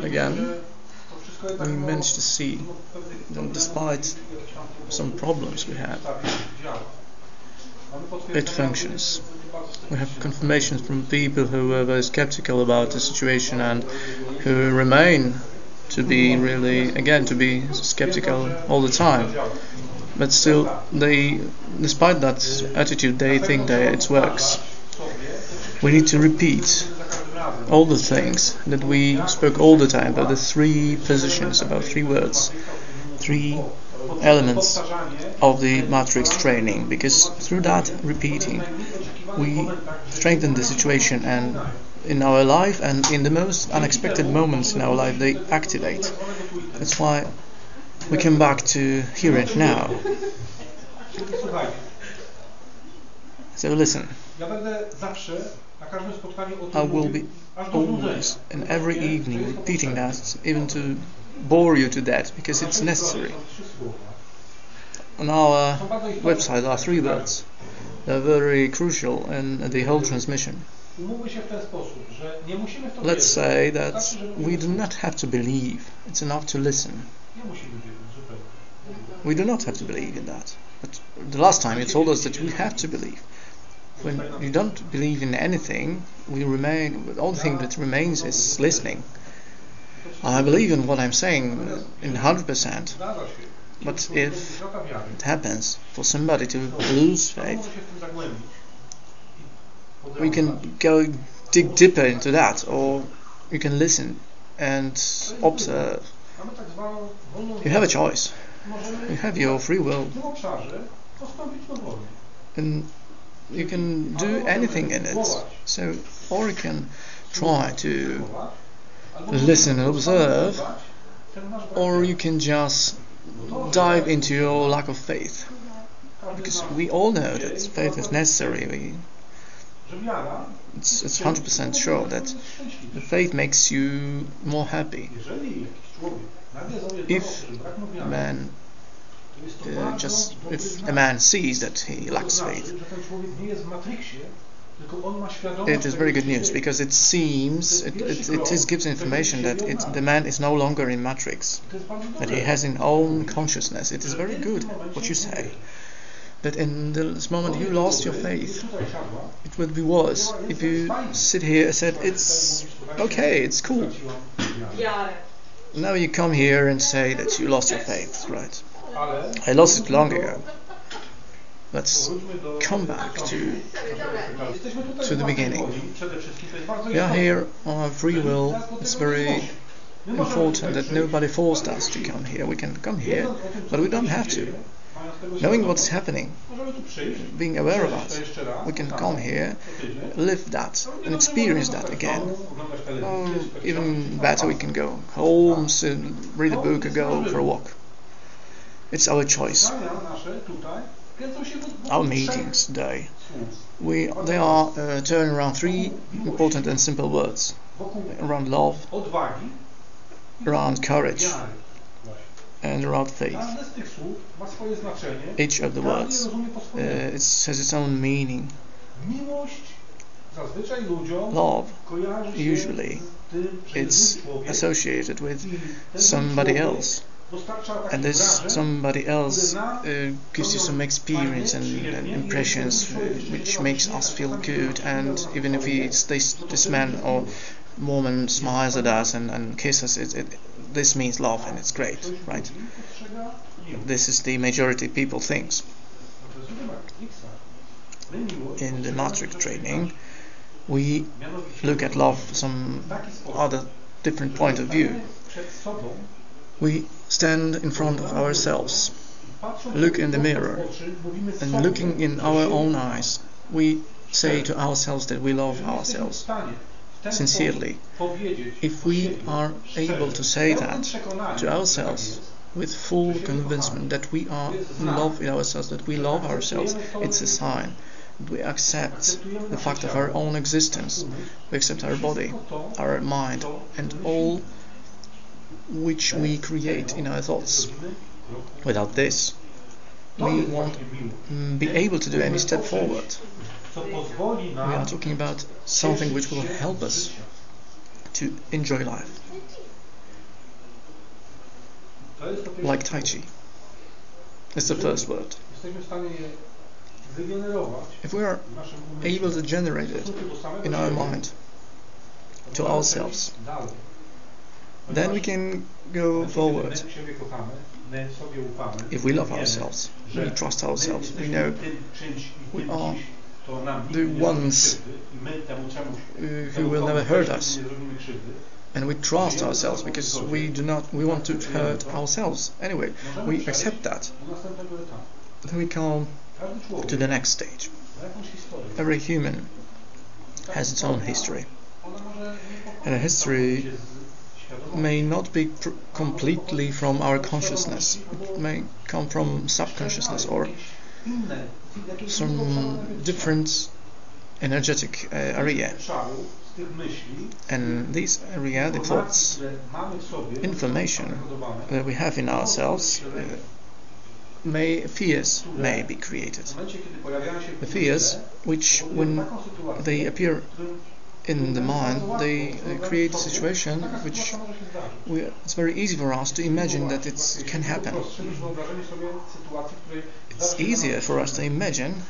Again, we managed to see that despite some problems we have, it functions. We have confirmations from people who were very skeptical about the situation and who remain to be skeptical all the time. But still, despite that attitude, they think that it works. We need to repeat all the things that we spoke all the time about the three positions, about three words, three elements of the matrix training, because through that repeating we strengthen the situation, and in our life and in the most unexpected moments in our life they activate. That's why we come back to here and now. So listen, I will be always and every evening repeating that, even to bore you to death, because it's necessary. On our website there are three words. They're very crucial in the whole transmission. Let's say that we do not have to believe, it's enough to listen. We do not have to believe in that. But the last time you told us that we have to believe. When you don't believe in anything, the only thing that remains is listening. I believe in what I'm saying in 100%. But if it happens for somebody to lose faith, we can go dig deeper into that, or you can listen and observe. You have a choice. You have your free will. And you can do anything in it. So, or you can try to listen and observe, or you can just dive into your lack of faith, because we all know that faith is necessary. It's 100% sure that the faith makes you more happy. If a man sees that he lacks faith, it is very good news, because it seems it gives information that the man is no longer in matrix, that he has his own consciousness. It is very good what you say, that in this moment you lost your faith. It would be worse if you sit here and said it's okay, it's cool. Now you come here and say that you lost your faith, right? I lost it long ago. Let's come back to the beginning. We are here on our free will. It's very important that nobody forced us to come here. We can come here, but we don't have to. Knowing what's happening, being aware of it, we can come here, live that, and experience that again. Or even better, we can go home, read a book, or go for a walk. It's our choice. Our meetings today, they are turning around three important and simple words: around love, around courage, and around faith. Each of the words has its own meaning. Love, usually, it's associated with somebody else. And this somebody else gives you some experience and impressions which makes us feel good, and even if this man or woman smiles at us and kisses, this means love, and it's great, right? This is the majority people thinks. In the matrix training, we look at love from some other different point of view. We stand in front of ourselves, look in the mirror, and looking in our own eyes, we say to ourselves that we love ourselves sincerely. If we are able to say that to ourselves with full convincement that we are in love with ourselves, that we love ourselves, it's a sign that we accept the fact of our own existence. We accept our body, our mind, and all which we create in our thoughts. Without this, we won't be able to do any step forward. We are talking about something which will help us to enjoy life, like Tai Chi. It's the first word. If we are able to generate it in our mind to ourselves, then we can go forward. If we love ourselves, we trust ourselves, we know we are the ones who will never hurt us, and we trust ourselves because we want to hurt ourselves anyway. We accept that. Then we come to the next stage. Every human has its own history, and a history may not be completely from our consciousness. It may come from subconsciousness or some different energetic area. And this area, the thoughts, information that we have in ourselves, fears may be created. The fears, which when they appear in the mind, they create a situation which it's very easy for us to imagine that it can happen. It's easier for us to imagine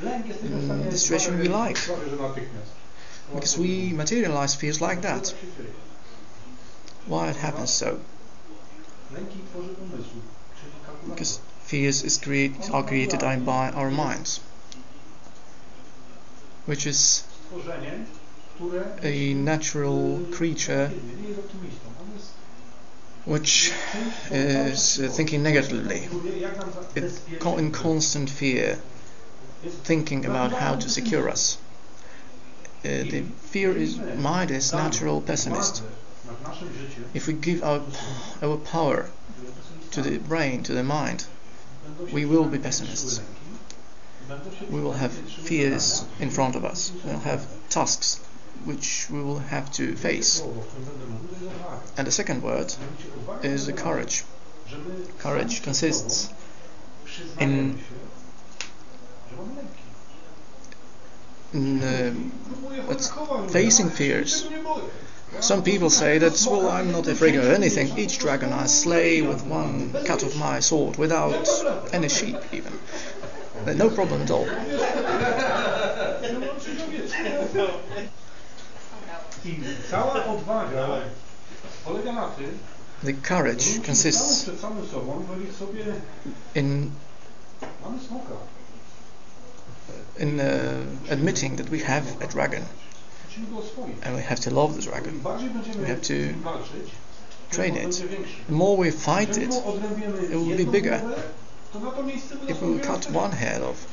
the situation we like, because we materialize fears like that. Why it happens so? Because fears are created by our minds, which is a natural creature which is thinking negatively, in constant fear, thinking about how to secure us. The mind is natural pessimist. If we give our power to the brain, to the mind, we will be pessimists. We will have fears in front of us. We'll have tasks which we will have to face. And the second word is the courage. Courage consists in facing fears. Some people say that, well, I'm not afraid of anything. Each dragon I slay with one cut of my sword, without any sheep even. No problem at all. The courage consists in admitting that we have a dragon, and we have to love the dragon. We have to train it. The more we fight it, it will be bigger. If we cut one head off,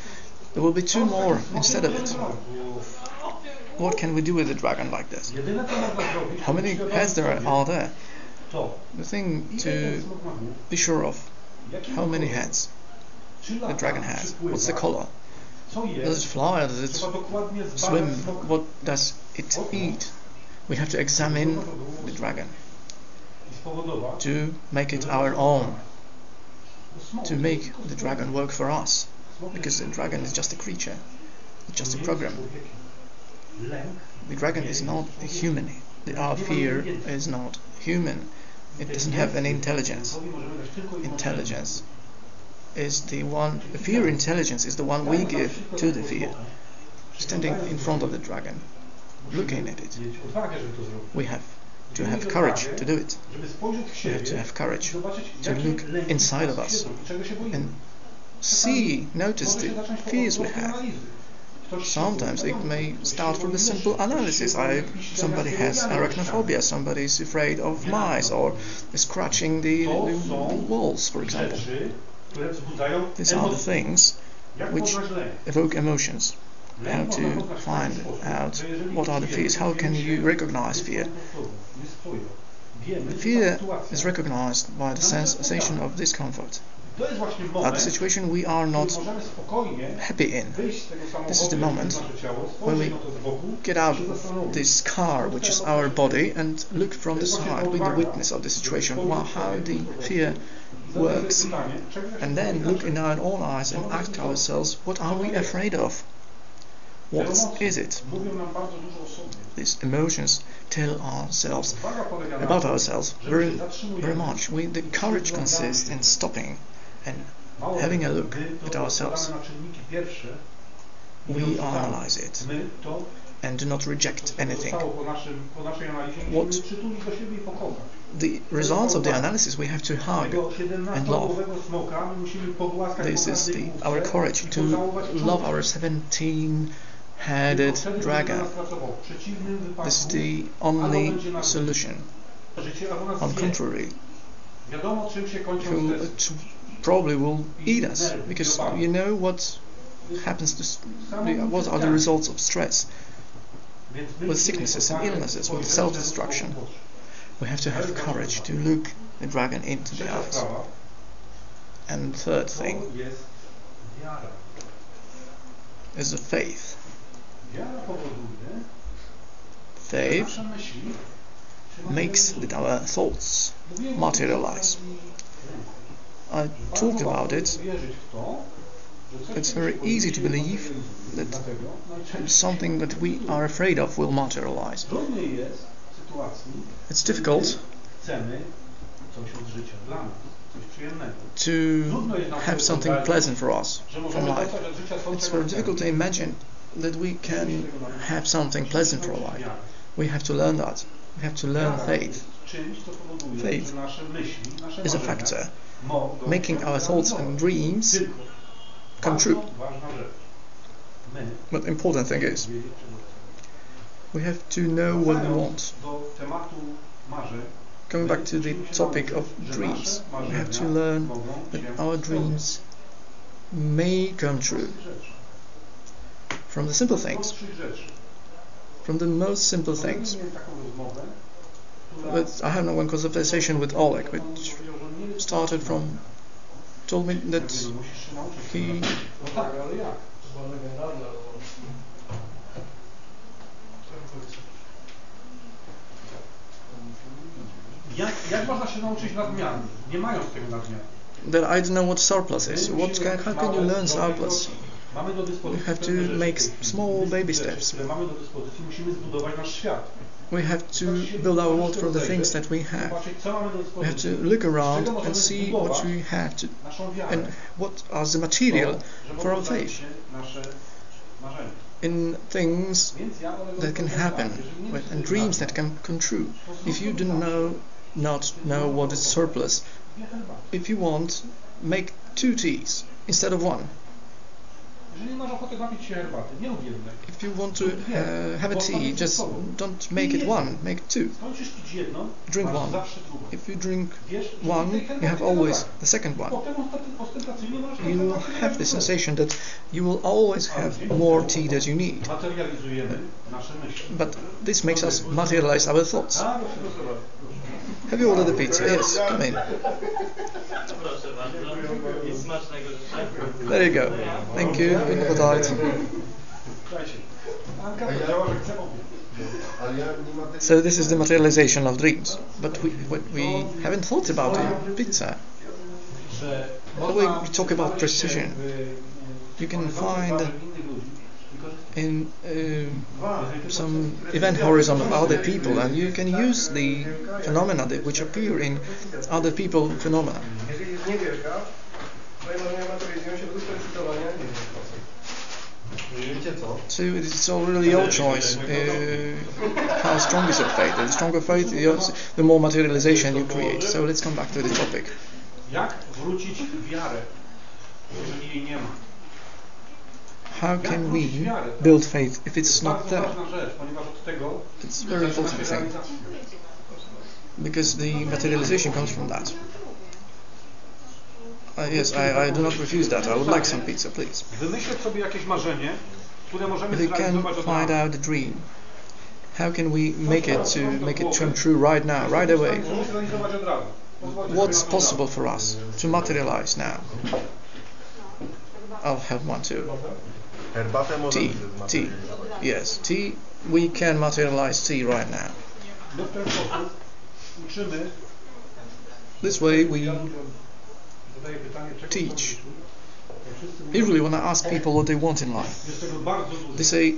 there will be two more instead of it. What can we do with a dragon like this? How many heads are there? The thing to be sure of, how many heads the dragon has. What's the color? Does it fly? Does it swim? What does it eat? We have to examine the dragon to make it our own, to make the dragon work for us, because the dragon is just a creature, it's just a program. The dragon is not a human. Our fear is not human. It doesn't have any intelligence. Intelligence is the one. The fear intelligence is the one we give to the fear. Standing in front of the dragon, looking at it, we have to have courage to do it. We have to have courage to look inside of us and notice the fears we have. Sometimes it may start from a simple analysis. Somebody has arachnophobia, somebody is afraid of mice, or is scratching the walls, for example. These are the things which evoke emotions. How to find out what are the fears, how can you recognize fear? The fear is recognized by the sensation of discomfort. At the situation we are not happy in. This is the moment when we get out of this car, which is our body, and look from the side, be the witness of the situation, how the fear works, and then look in our own eyes and ask ourselves, what are we afraid of? What is it? These emotions tell ourselves about ourselves very, very much. The courage consists in stopping and having a look at ourselves. We analyze it and do not reject anything. What the results of the analysis we have to hug and love. This is our courage to love our 17-headed dragon. This is the only solution. On the contrary, who probably will eat us, because you know what happens to what are the results of stress with sicknesses and illnesses, with self-destruction. We have to have courage to look the dragon into the eyes. And the third thing is the faith. Faith makes our thoughts materialize. I talked about it. It's very easy to believe that something that we are afraid of will materialize. It's difficult to have something pleasant for us from life. It's very difficult to imagine that we can have something pleasant for life. We have to learn that. We have to learn faith. Faith is a factor making our thoughts and dreams come true. But the important thing is, we have to know what we want. Coming back to the topic of dreams, we have to learn that our dreams may come true. From the simple things, from the most simple things. But I had one conversation with Oleg, which started from, told me that he that I don't know what surplus is. How can you learn surplus? We have to make small baby steps. We have to build our world from the things that we have. We have to look around and see what we have to, and what are the material for our faith. In things that can happen, and dreams that can come true. If you do not know what is surplus, if you want, make 2 teas instead of 1. If you want to have a tea, just don't make it 1, make 2. Drink 1. If you drink 1, you have always the second one. You will have the sensation that you will always have more tea that you need. But this makes us materialize our thoughts. Have you ordered the pizza? Yes, come in. There you go. Thank you. So this is the materialization of dreams. But we haven't thought about the pizza. When we talk about precision, you can find in some event horizon of other people, and you can use the phenomena which appear in other people phenomena. So it's all really your choice. How strong is your faith? The stronger faith, the more materialization you create. So let's come back to the topic. How can we build faith if it's not there? It's a very important thing, because the materialization comes from that. Yes, I do not refuse that. I would like some pizza, please. If we can find out the dream, how can we make it come true right now, right away? What's possible for us to materialize now? I'll have one too. Tea. Yes, tea. We can materialize tea right now. This way we teach Usually when I ask people what they want in life, they say,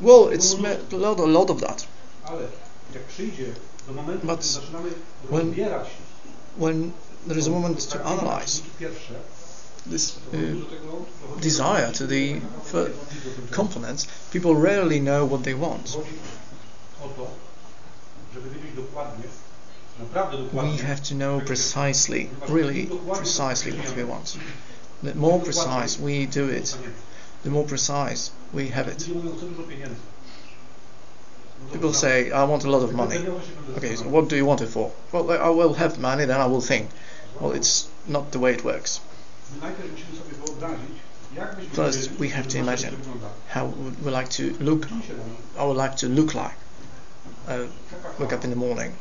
well, it's a lot of that. But when there is a moment to analyze this desire to the components, people rarely know what they want. We have to know precisely, really precisely what we want. The more precise we do it, the more precise we have it. People say, I want a lot of money. Okay, so what do you want it for? Well, I will have money, then I will think. Well, it's not the way it works. First, we have to imagine how we like to look. I would like to look like. Wake up in the morning.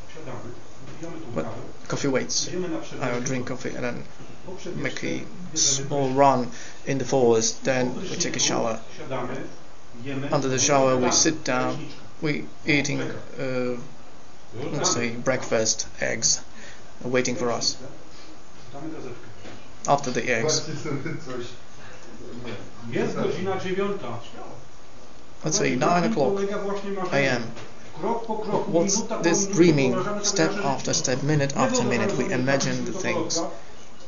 But coffee waits. I will drink coffee and then make a small run in the forest. Then we take a shower. Under the shower, we sit down. We eating, let's say, breakfast, eggs, waiting for us. After the eggs, let's say 9 o'clock a.m. What's this dreaming? Step after step, minute after minute, we imagine the things.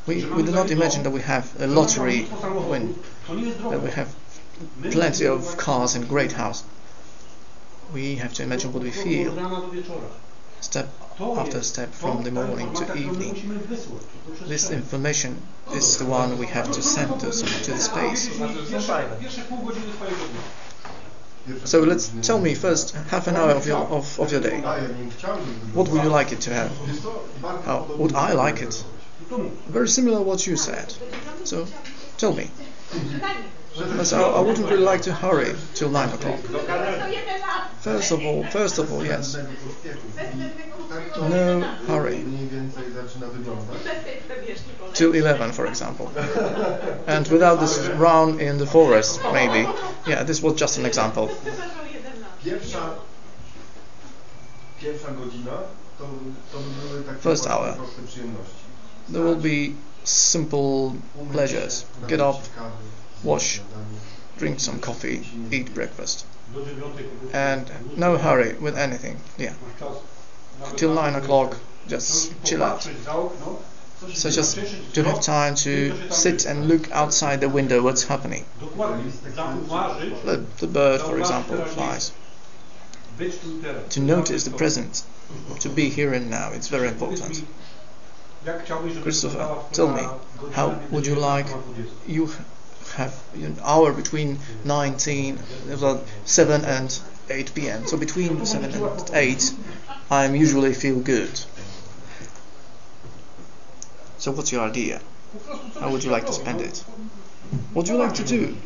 We do not imagine that we have a lottery win, that we have plenty of cars and great house. We have to imagine what we feel, step after step, from the morning to evening. This information is the one we have to send to the space. So tell me first half an hour of your day. What would you like it to have? How would I like it? Very similar to what you said. So tell me. I wouldn't really like to hurry till 9 o'clock. First of all, yes. No hurry. Till 11, for example. And without this run in the forest, maybe. Yeah, this was just an example. First hour. There will be simple pleasures. Get up, wash, drink some coffee, eat breakfast. And no hurry with anything. Yeah. Till 9 o'clock, just chill out. So just to have time to sit and look outside the window what's happening. The bird, for example, flies. To notice the present, to be here and now, it's very important. Christopher, tell me, how would you like you have an hour between 7 and 8 p.m. So between 7 and 8 I usually feel good. So what's your idea? How would you like to spend it? What do you like to do?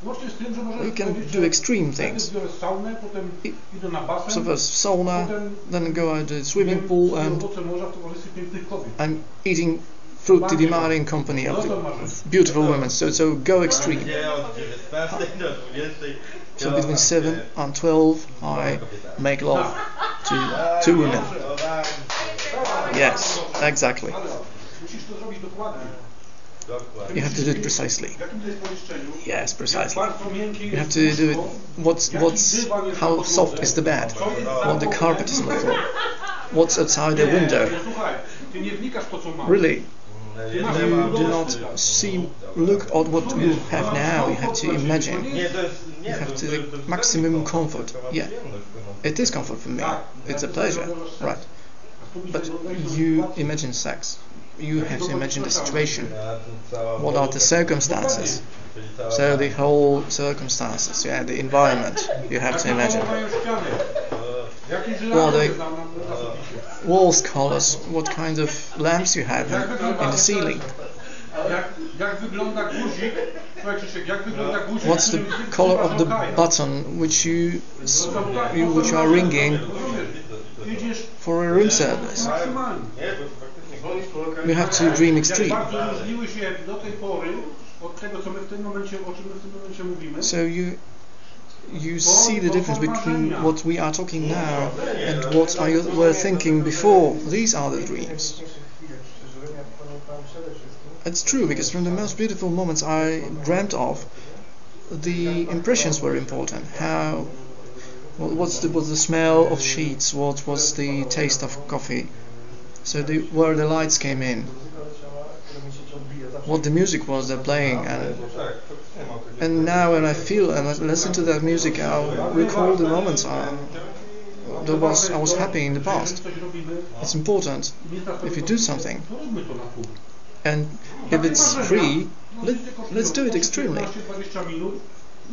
You can do extreme things. So first sauna, then go to the swimming pool, and I'm eating frutti di mare in company of beautiful women. So go extreme. So between 7 and 12 I make love to 2 women. Yes, exactly. You have to do it precisely. Yes, precisely. You have to do it. How soft is the bed? What the carpet is on the floor? What's outside the window? Really, you do not look at what you have now. You have to imagine. You have to the maximum comfort. Yeah, it is comfort for me. It's a pleasure, right? But you imagine sex. You have to imagine the situation. What are the circumstances? So the whole circumstances, yeah, the environment, you have to imagine. What are the walls colors? What kind of lamps you have in the ceiling? What's the color of the button which you are ringing for a room service? You have to dream extreme. So you see the difference between what we are talking now and what you were thinking before. These are the dreams. it's true, because from the most beautiful moments I dreamt of, the impressions were important. How, what's the smell of sheets? What was the taste of coffee? So where the lights came in, what the music was they're playing, and now when I feel and I listen to that music, I'll recall the moments I was happy in the past. It's important if you do something, and if it's free, let's do it extremely.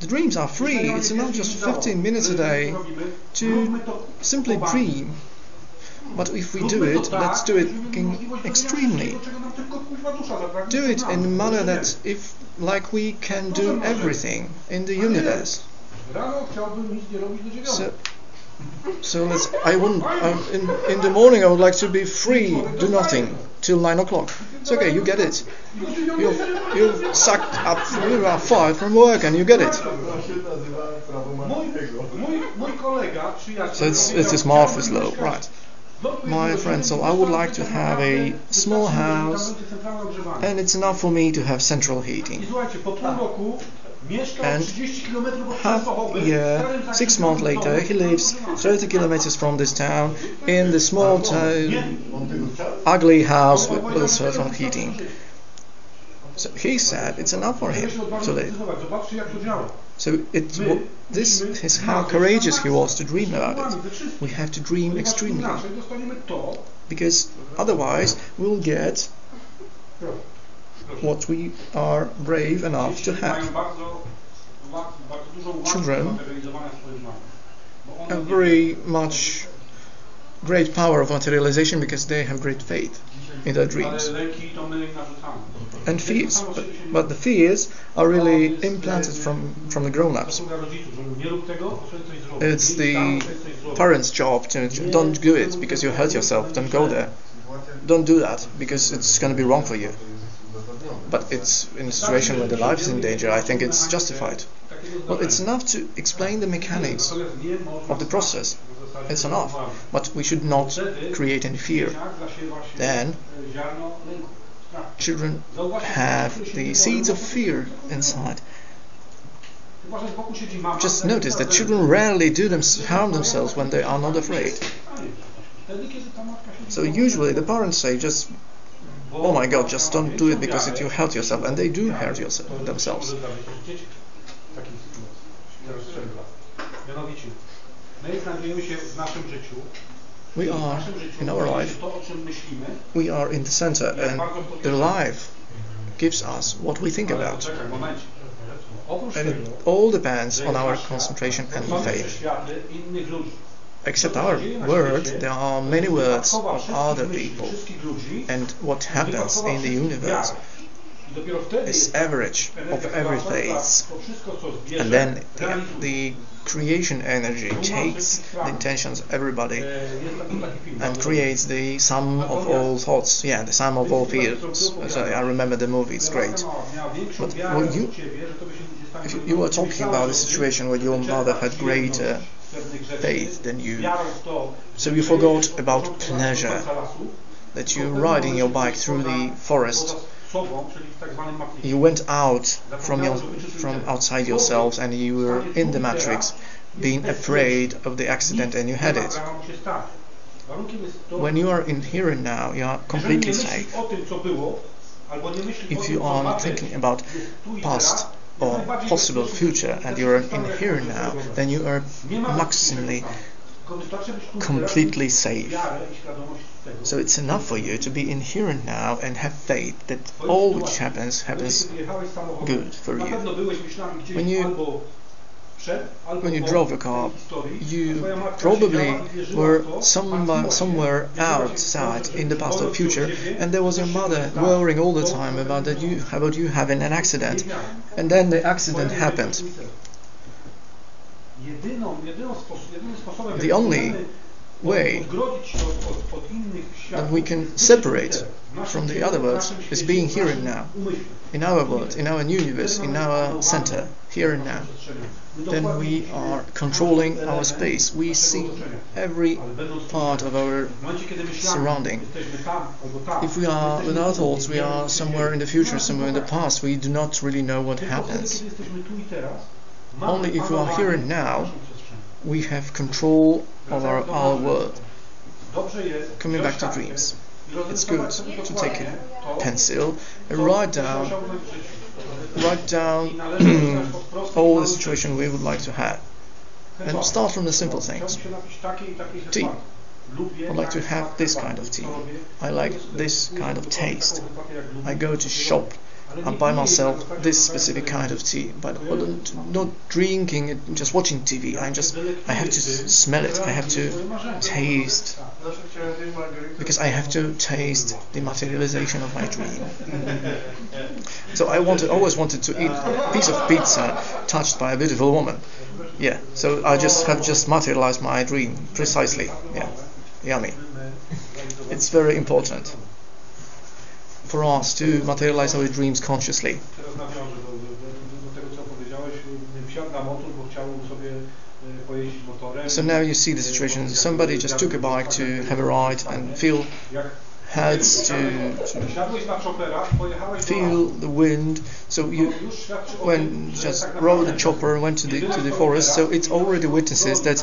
The dreams are free. It's not just 15 minutes a day to simply dream. But if we do it, let's do it extremely. Do it in a manner that like we can do everything in the universe. So let's. I wouldn't. In the morning, I would like to be free, do nothing till 9 o'clock. It's okay. You get it. You've sucked up. You are fired from work, and you get it. So it's a marvelous low, right? My friend, so I would like to have a small house, and it's enough for me to have central heating. And 6 months later, he lives 30 kilometers from this town in the small town, ugly house with central heating. So he said it's enough for him. So this is how courageous he was to dream about it. We have to dream extremely, because otherwise we'll get what we are brave enough to have. Children have very much great power of materialization because they have great faith in their dreams and fears, but the fears are really implanted from the grown-ups. It's the parents' job to don't do it because you hurt yourself, don't go there, don't do that because it's going to be wrong for you. But it's in a situation where the life is in danger, I think it's justified. Well, it's enough to explain the mechanics of the process. It's enough. But we should not create any fear. Then children have the seeds of fear inside. Just notice that children rarely harm themselves when they are not afraid. So usually the parents say just, oh my God, just don't do it because you hurt yourself, and they do hurt themselves. We are, in our life, we are in the center, and the life gives us what we think about. And it all depends on our concentration and faith. Except our word, there are many words of other people, and what happens in the universe is average of every place, and then the creation energy takes the intentions of everybody and creates the sum of all thoughts, the sum of all fears. So I remember the movie, it's great. But if you were talking about a situation where your mother had greater faith than you, so you forgot about pleasure, that you're riding your bike through the forest, you went out from outside yourselves, and you were in the matrix, being afraid of the accident, and you had it. When you are in here and now, you are completely safe. If you are not thinking about past or possible future, and you are in here and now, then you are maximally completely safe. So it's enough for you to be in here and now and have faith that all which happens good for you. When you drove a car, you probably were somewhere outside in the past or future, and there was your mother worrying all the time about you having an accident, and then the accident happened. The only way that we can separate from the other worlds is being here and now. In our world, in our universe, in our center, here and now. Then we are controlling our space. We see every part of our surrounding. If we are with our thoughts, we are somewhere in the future, somewhere in the past. We do not really know what happens. Only if we are here and now, we have control over our world. Coming back to dreams. It's good to take a pencil and write down all the situation we would like to have, and start from the simple things. Tea. I like to have this kind of tea. I like this kind of taste. I go to shop and buy myself this specific kind of tea, but not drinking it, just watching TV. I have to smell it. I have to taste, because I have to taste the materialization of my dream. So I always wanted to eat a piece of pizza touched by a beautiful woman. Yeah. So I have materialized my dream precisely. Yeah. Yummy. It's very important for us to materialize our dreams consciously. So now you see the situation. Somebody just took a bike to have a ride and feel heads to feel the wind. So you, when just rode the chopper and went to the forest, so it already witnesses that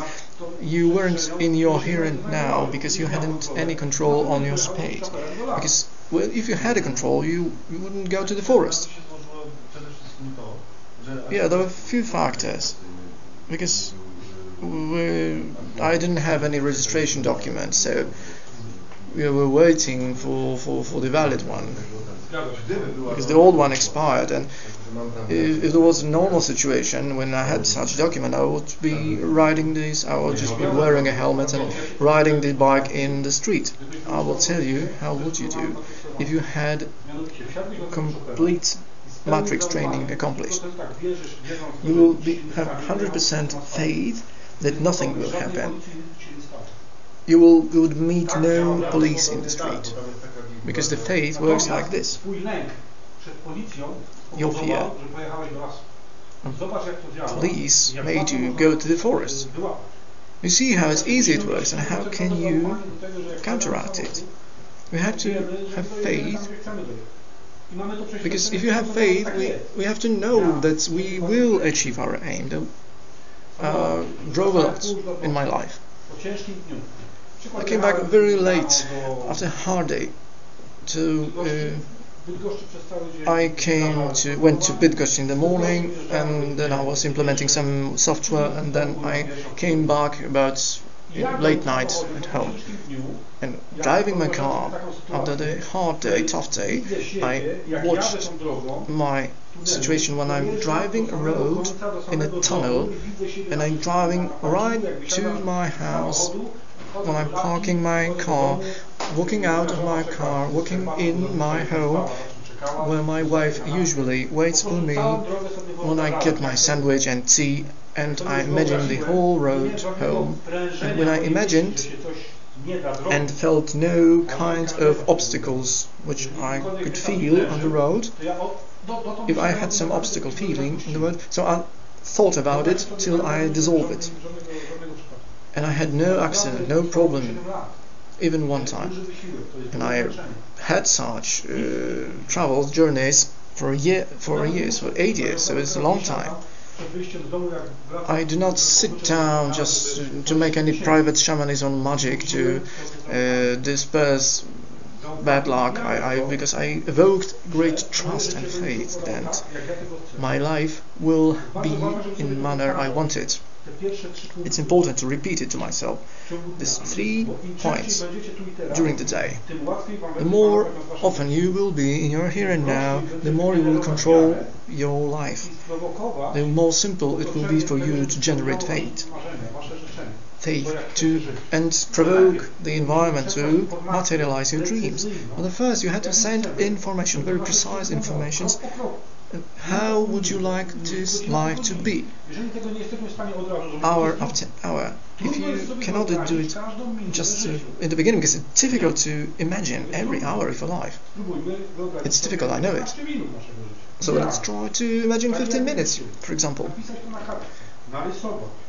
you weren't in your here and now because you hadn't any control on your space. Because if you had a control, you wouldn't go to the forest. Yeah, there were a few factors. Because I didn't have any registration documents, so we were waiting for the valid one, because the old one expired. And if there was a normal situation when I had such document, I would be riding this. I would just be wearing a helmet and riding the bike in the street. I will tell you, how would you do if you had complete matrix training accomplished? You will have 100% faith that nothing will happen. You would meet no police in the street, because the faith works like this. Your fear. Police made you go to the forest. You see how it's easy it works, and how can you counteract it? We have to have faith, because if you have faith, we have to know that we will achieve our aim. Drove a lot in my life. I came back very late after a hard day. I went to Bydgoszcz in the morning, and then I was implementing some software, and then I came back about late night at home. And driving my car after the hard day, tough day, I watched my situation when I'm driving a road in a tunnel, and I'm driving right to my house. When I'm parking my car, walking out of my car, walking in my home, where my wife usually waits for me when I get my sandwich and tea, and I imagine the whole road home. And when I imagined and felt no kind of obstacles which I could feel on the road, if I had some obstacle feeling in the road, so I thought about it till I dissolved it. And I had no accident, no problem, even one time. And I had such travel journeys for 8 years, so it's a long time. I do not sit down just to make any private shamanism magic to disperse bad luck, because I evoked great trust and faith that my life will be in the manner I want it. It's important to repeat it to myself. These 3 points during the day. The more often you will be in your here and now, the more you will control your life. The more simple it will be for you to generate faith and provoke the environment to materialize your dreams. But first you have to send information, very precise information, How would you like this life to be? Hour after hour. If you cannot do it just in the beginning, because it's difficult to imagine every hour of your life. It's difficult, I know it. So let's try to imagine 15 minutes, for example.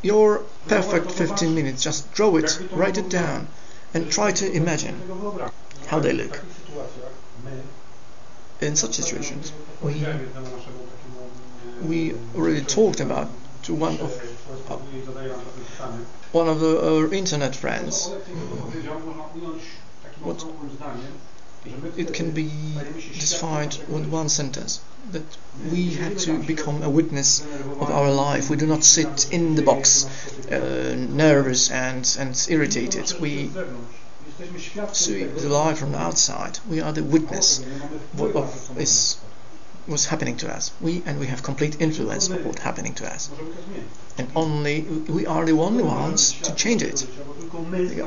Your perfect 15 minutes, just draw it, write it down, and try to imagine how they look. In such situations, we already talked about to one of our internet friends. What it can be defined with one sentence: that we have to become a witness of our life. We do not sit in the box, nervous and irritated. We see the life from the outside. We are the witness of what's happening to us. We have complete influence of what's happening to us, and we are the only ones to change it.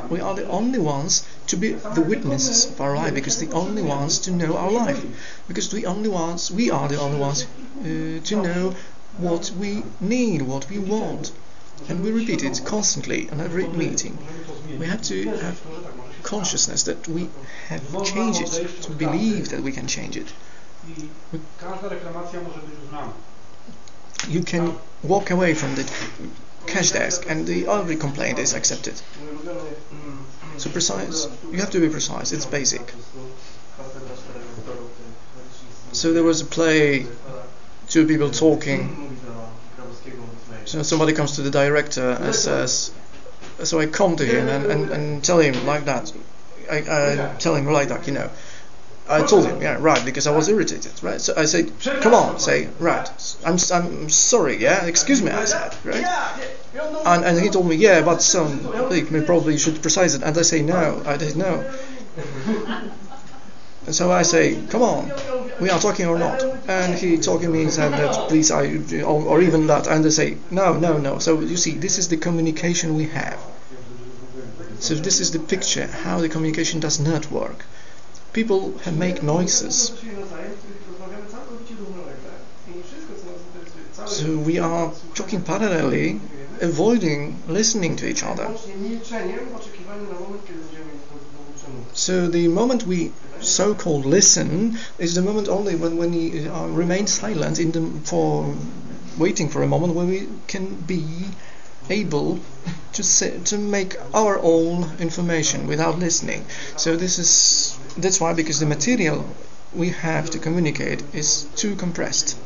We are the only ones to be the witnesses of our life, because the only ones to know our life, because we are the only ones to know what we need, what we want, and we repeat it constantly on every meeting. We have to have consciousness that we have changed it, to believe that we can change it. You can walk away from the cash desk and every complaint is accepted. So precise, you have to be precise, it's basic. So there was a play, two people talking. So somebody comes to the director and says, so I come to him and tell him like that. I tell him like that, I told him, yeah, right, because I was irritated, right? So I said, come on, say, right, I'm sorry, yeah, excuse me, I said, right? And he told me, yeah, but probably you should precise it. And I say, no, I didn't know. And so I say, come on, we are talking or not? And he talking me and said that, please, or even that, and I say, no. So you see, this is the communication we have. So this is the picture, how the communication does not work. People make noises. So we are talking parallelly, avoiding listening to each other. So the moment we so-called listen is the moment only when we remain silent waiting for a moment when we can be able to make our own information without listening. So that's why, because the material we have to communicate is too compressed.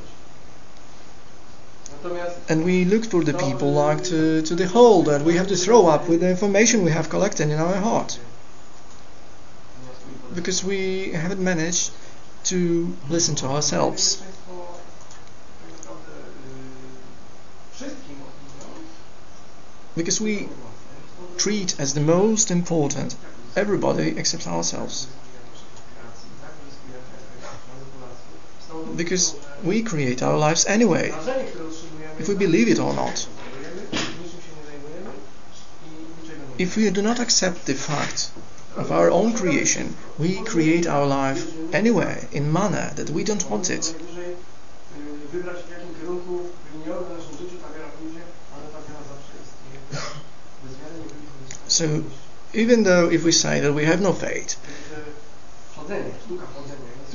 And we look for the people like to the hole that we have to throw up with the information we have collected in our heart, because we haven't managed to listen to ourselves. Because we treat as the most important everybody except ourselves. Because we create our lives anyway, if we believe it or not. If we do not accept the fact of our own creation, we create our life anyway in manner that we don't want it. So even though if we say that we have no faith,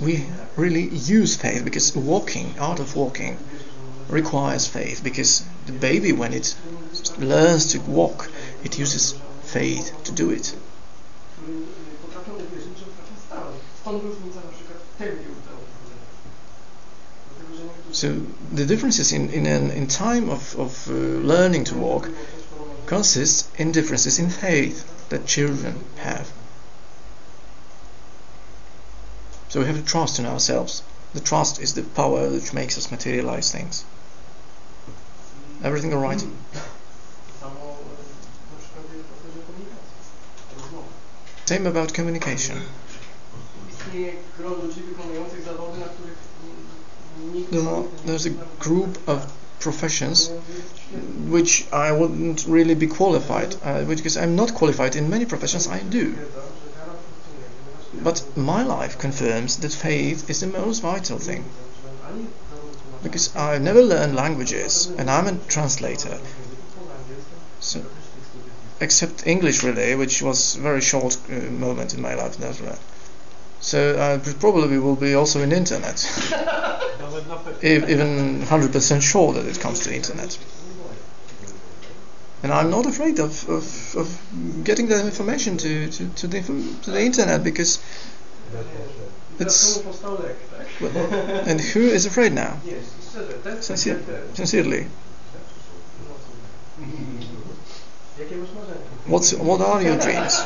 we really use faith, because art of walking requires faith, because the baby, when it learns to walk, it uses faith to do it. So the differences in time of learning to walk consists in differences in faith that children have. So we have to trust in ourselves. The trust is the power which makes us materialize things. Everything all right? Same about communication. There's a group of professions which I wouldn't really be qualified, because I'm not qualified in many professions I do. But my life confirms that faith is the most vital thing. because I've never learned languages and I'm a translator. So, except English really, which was a very short moment in my life. So I probably will be also in internet, even 100% sure that it comes to internet. And I'm not afraid of getting that information to the internet, because it's... And who is afraid now? Sincerely. What are your dreams?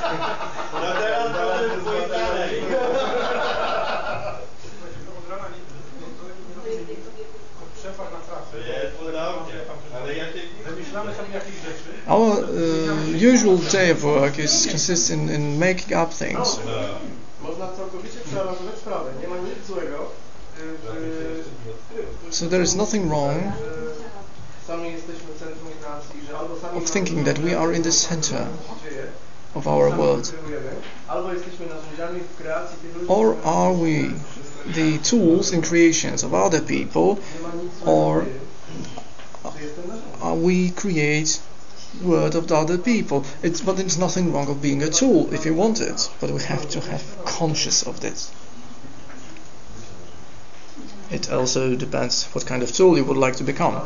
Our usual day of work consists in making up things. So there is nothing wrong of thinking that we are in the center of our world. Or are we the tools and creations of other people, or we create word of the other people? But there's nothing wrong of being a tool if you want it, but we have to have conscious of this. It also depends what kind of tool you would like to become.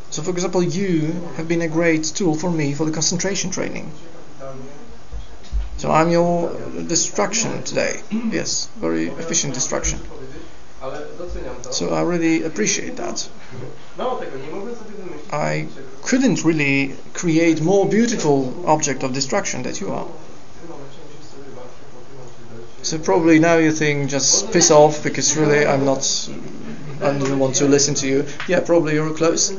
So for example, you have been a great tool for me for the concentration training. So I'm your distraction today. Yes, very efficient distraction. So I really appreciate that. I couldn't really create more beautiful object of distraction that you are. So probably now you think, just piss off, because really I don't want to listen to you. Yeah, probably you're close.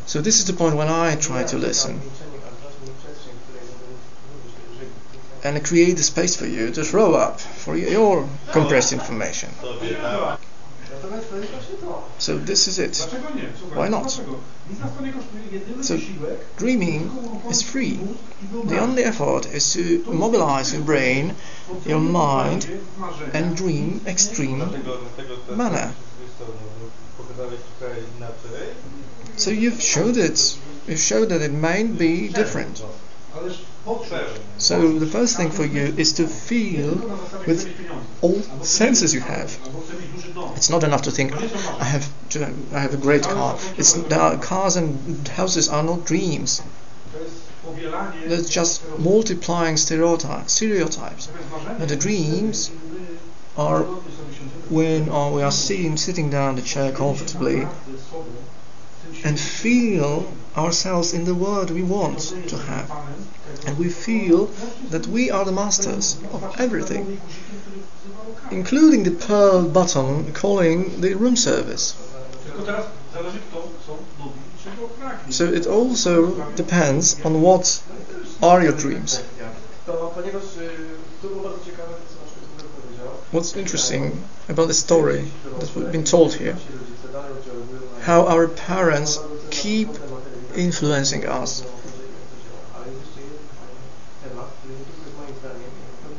So this is the point when I try to listen and create the space for you to throw up for your compressed information. So this is it. Why not? So dreaming is free. The only effort is to mobilize your brain, your mind, and dream extreme manner. So you've showed it. You've showed that it might be different. So the first thing for you is to feel with all senses you have. It's not enough to think, I have a great car. Cars and houses are not dreams. They're just multiplying stereotypes. And the dreams are when we are sitting down in the chair comfortably and feel ourselves in the world we want to have. And we feel that we are the masters of everything, including the pearl button calling the room service. So it also depends on what are your dreams. What's interesting about the story that we've been told here, how our parents keep influencing us.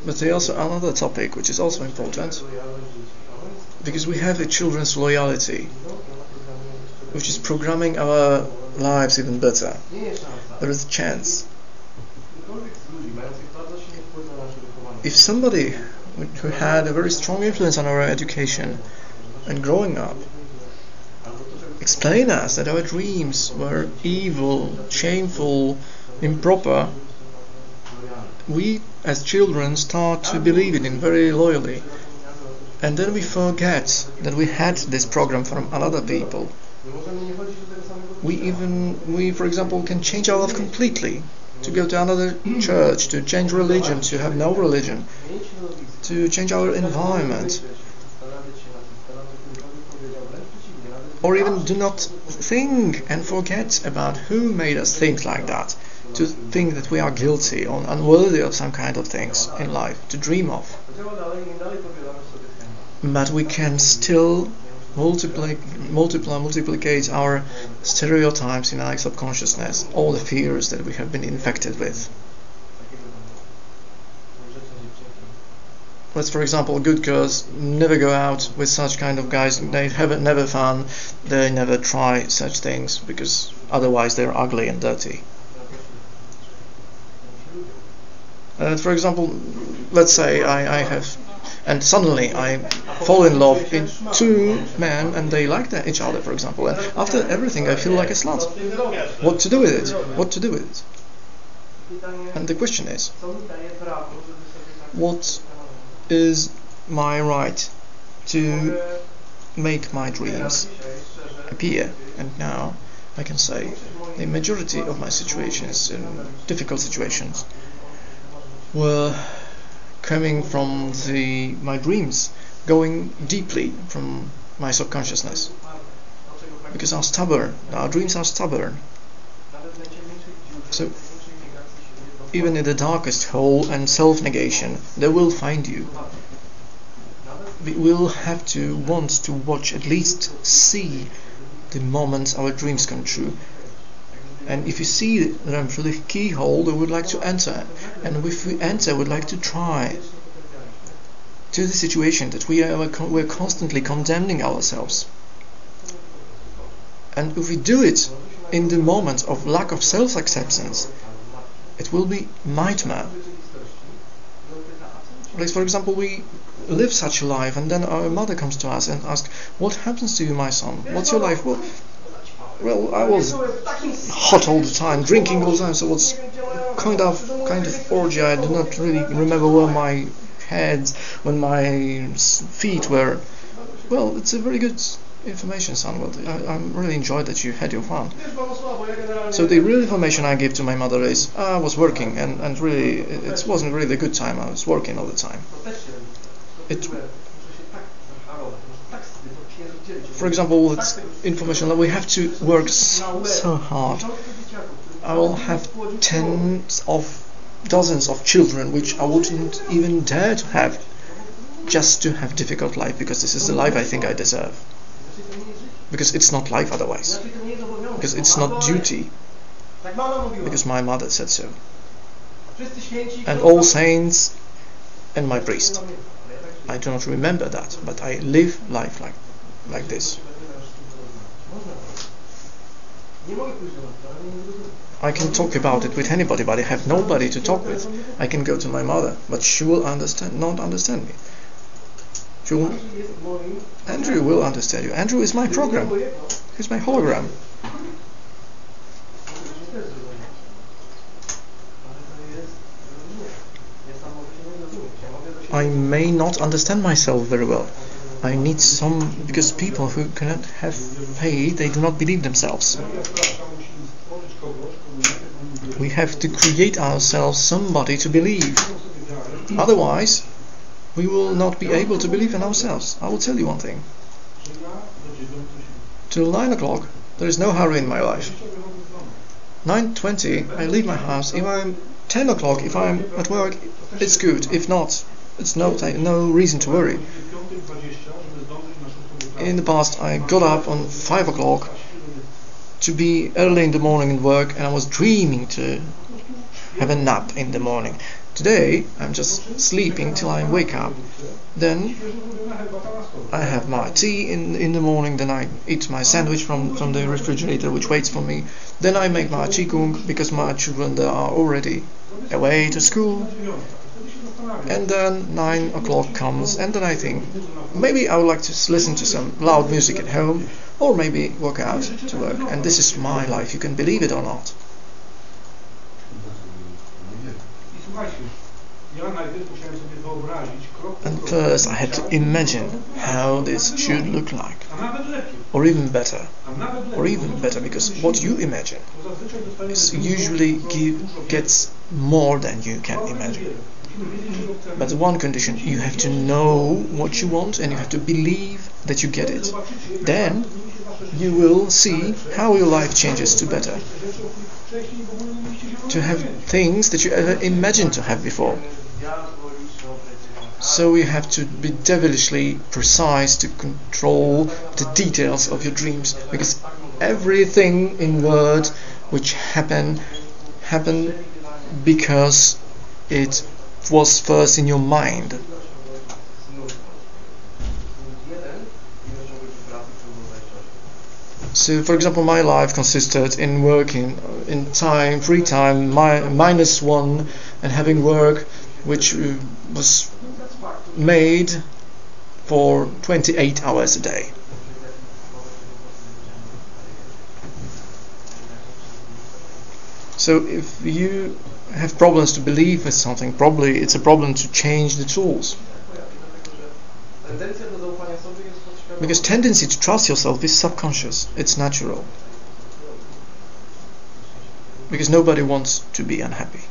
But there's also another topic which is also important, because we have a children's loyalty, which is programming our lives even better. There is a chance. If somebody who had a very strong influence on our education and growing up explain us that our dreams were evil, shameful, improper, we as children start to believe it in very loyally, and then we forget that we had this program from other people. We for example can change our life completely, to go to another church, to change religion, to have no religion, to change our environment, or even do not think and forget about who made us think like that, to think that we are guilty or unworthy of some kind of things in life, to dream of. But we can still multiplicate our stereotypes in our subconsciousness, all the fears that we have been infected with. let's for example, good girls never go out with such kind of guys. They have never fun. They never try such things because otherwise they're ugly and dirty. For example, let's say I have, and suddenly I fall in love in two men and they like each other, for example, and after everything I feel like a slut. What to do with it? What to do with it? And the question is, what is my right to make my dreams appear? And now I can say the majority of my situations, difficult situations, were coming from my dreams, going deeply from my subconsciousness, because our dreams are stubborn. So even in the darkest hole and self-negation, they will find you. We will have to want to watch, at least see the moments our dreams come true. And if you see them through the keyhole, we would like to enter. And if we enter, we'd like to try to the situation that we're constantly condemning ourselves. And if we do it in the moment of lack of self-acceptance, it will be nightmare. Like for example, we live such a life, and then our mother comes to us and asks, "What happens to you, my son? What's your life?" Well, I was hot all the time, drinking all the time, so it was kind of orgy. I do not really remember where my when my feet were. Well, it's a very good information, son. Well, I really enjoyed that you had your fun. So the real information I give to my mother is I was working, and really it wasn't really a good time. I was working all the time. For example, it's information that we have to work so hard. I will have dozens of children which I wouldn't even dare to have, just to have difficult life, because this is the life I think I deserve. Because it's not life otherwise. Because it's not duty. Because my mother said so. And all saints and my priest. I do not remember that, but I live life like this. I can talk about it with anybody, but I have nobody to talk with. I can go to my mother, but she will not understand me. Andrew will understand you. Andrew is my program. He's my hologram. I may not understand myself very well. I need because people who cannot have faith, they do not believe themselves. We have to create ourselves somebody to believe. Otherwise, we will not be able to believe in ourselves. I will tell you one thing. Till 9 o'clock, there is no hurry in my life. 9:20, I leave my house. If I'm 10 o'clock, if I'm at work, it's good. If not, it's no reason to worry. In the past, I got up on 5 o'clock to be early in the morning and work, and I was dreaming to have a nap in the morning. Today, I'm just sleeping till I wake up. Then I have my tea in the morning. Then I eat my sandwich from the refrigerator, which waits for me. Then I make my qigong, because my children they are already away to school. And then 9 o'clock comes, and then I think maybe I would like to listen to some loud music at home, or maybe walk out to work. And this is my life. You can believe it or not. And first I had to imagine how this should look like, or even better, because what you imagine is usually gets more than you can imagine. But the one condition, you have to know what you want and you have to believe that you get it. Then you will see how your life changes to better. To have things that you ever imagined to have before. So you have to be devilishly precise to control the details of your dreams, because everything in words which happen because it was first in your mind. So, for example, my life consisted in working in time, free time, -1, and having work which was made for 28 hours a day. So if you have problems to believe in something, probably it's a problem to change the tools. Because tendency to trust yourself is subconscious, it's natural. Because nobody wants to be unhappy.